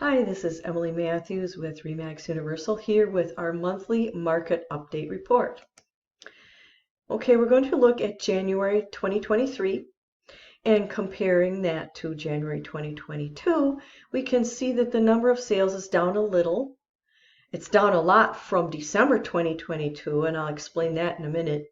Hi, this is Emily Matthews with RE/MAX Universal here with our monthly market update report. Okay, we're going to look at January 2023 and comparing that to January 2022, we can see that the number of sales is down a little. It's down a lot from December 2022, and I'll explain that in a minute.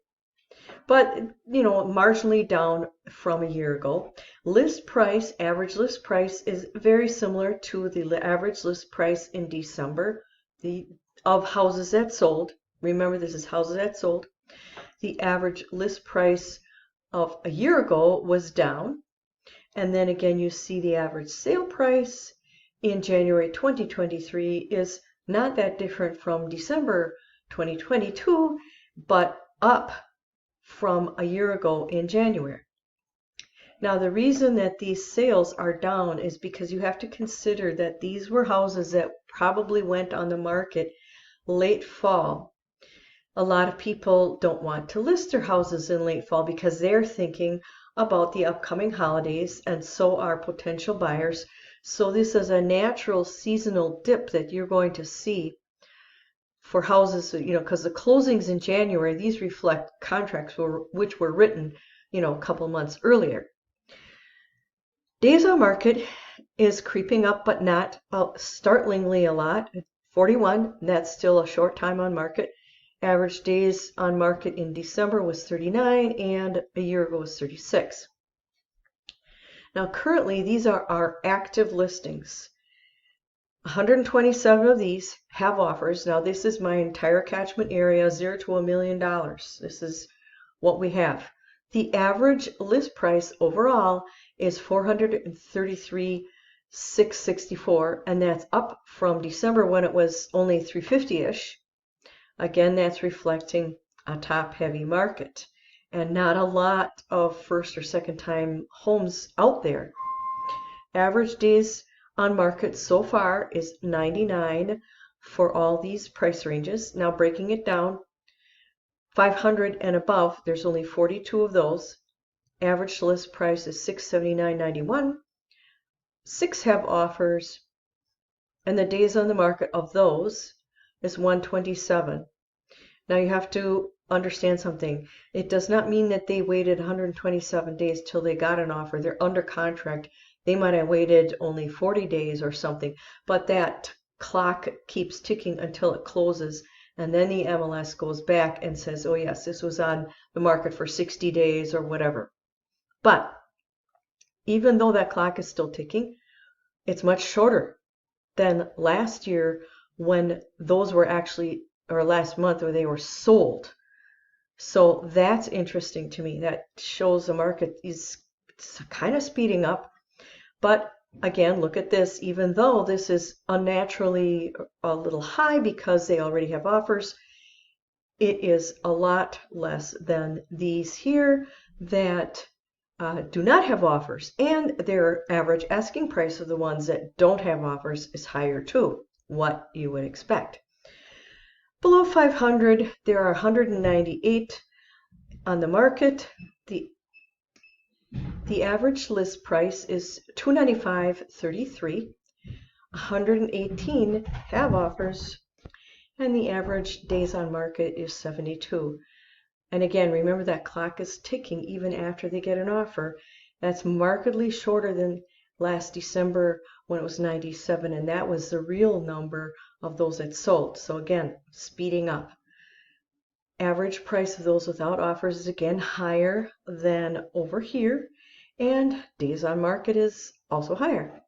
But, marginally down from a year ago. List price, average list price is very similar to the average list price in December of houses that sold. Remember, this is houses that sold. The average list price of a year ago was down. And then again, you see the average sale price in January 2023 is not that different from December 2022, but up from a year ago in January. Now, the reason that these sales are down is because you have to consider that these were houses that probably went on the market late fall. A lot of people don't want to list their houses in late fall because they're thinking about the upcoming holidays, and so are potential buyers. So this is a natural seasonal dip that you're going to see for houses, because the closings in January, these reflect contracts which were written, a couple months earlier. Days on market is creeping up, but not startlingly a lot. 41, that's still a short time on market. Average days on market in December was 39, and a year ago was 36. Now, currently, these are our active listings. 127 of these have offers. Now, this is my entire catchment area, $0 to $1 million. This is what we have. The average list price overall is $433,664, and that's up from December when it was only $350-ish. Again, that's reflecting a top-heavy market and not a lot of first or second time homes out there. Average days on market so far is 99 for all these price ranges. Now, breaking it down, 500 and above, there's only 42 of those. Average list price is $679.91. 6 have offers, and the days on the market of those is 127. Now, you have to understand something. It does not mean that they waited 127 days till they got an offer. They're under contract. They might have waited only 40 days or something, but that clock keeps ticking until it closes, and then the MLS goes back and says, oh yes, this was on the market for 60 days or whatever. But even though that clock is still ticking, it's much shorter than last year when those were actually, or last month where they were sold. So that's interesting to me. That shows the market is kind of speeding up. But again, look at this. Even though this is unnaturally a little high because they already have offers, it is a lot less than these here that do not have offers. And their average asking price of the ones that don't have offers is higher too, what you would expect. Below 500, there are 198 on the market. The average list price is $295.33. 118 have offers, and the average days on market is 72. And again, remember that clock is ticking even after they get an offer. That's markedly shorter than last December when it was 97, and that was the real number of those that sold. So again, speeding up. Average price of those without offers is again higher than over here, and days on market is also higher.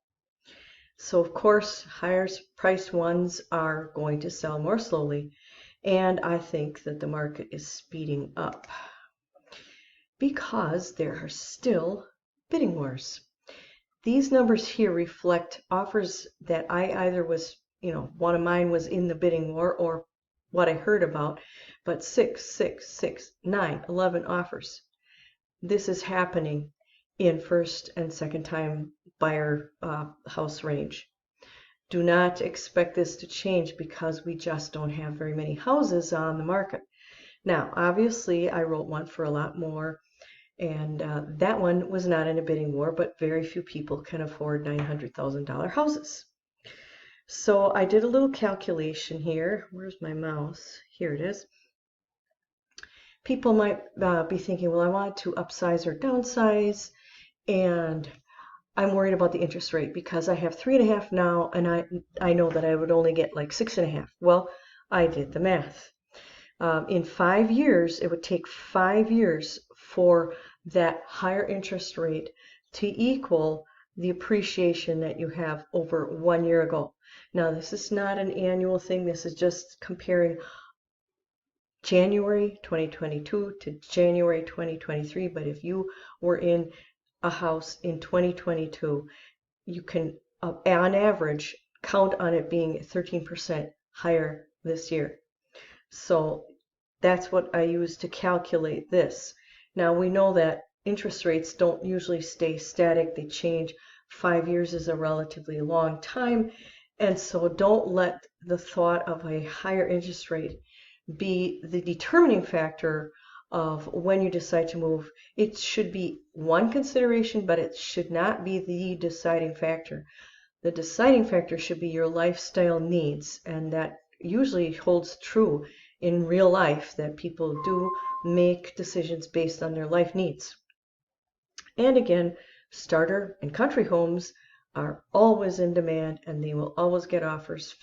So of course, higher priced ones are going to sell more slowly, and I think that the market is speeding up because there are still bidding wars. These numbers here reflect offers that I either was, one of mine was in the bidding war or what I heard about, but 6, 9, 11 offers. This is happening in first and second time buyer house range. Do not expect this to change because we just don't have very many houses on the market. Now, obviously, I wrote one for a lot more, and that one was not in a bidding war, but very few people can afford $900,000 houses. So I did a little calculation here. Where's my mouse? Here it is. People might be thinking, well, I want to upsize or downsize, and I'm worried about the interest rate because I have 3.5 now, and I know that I would only get like 6.5. Well, I did the math. In 5 years, it would take 5 years for that higher interest rate to equal the appreciation that you have over 1 year ago. Now, this is not an annual thing. This is just comparing January 2022 to January 2023. But if you were in a house in 2022, you can, on average, count on it being 13% higher this year. So that's what I use to calculate this. Now we know that interest rates don't usually stay static. They change. 5 years is a relatively long time. And so don't let the thought of a higher interest rate be the determining factor of when you decide to move. It should be one consideration, but it should not be the deciding factor. The deciding factor should be your lifestyle needs, and that usually holds true in real life, that people do make decisions based on their life needs. And again, starter and country homes are always in demand, and they will always get offers fast.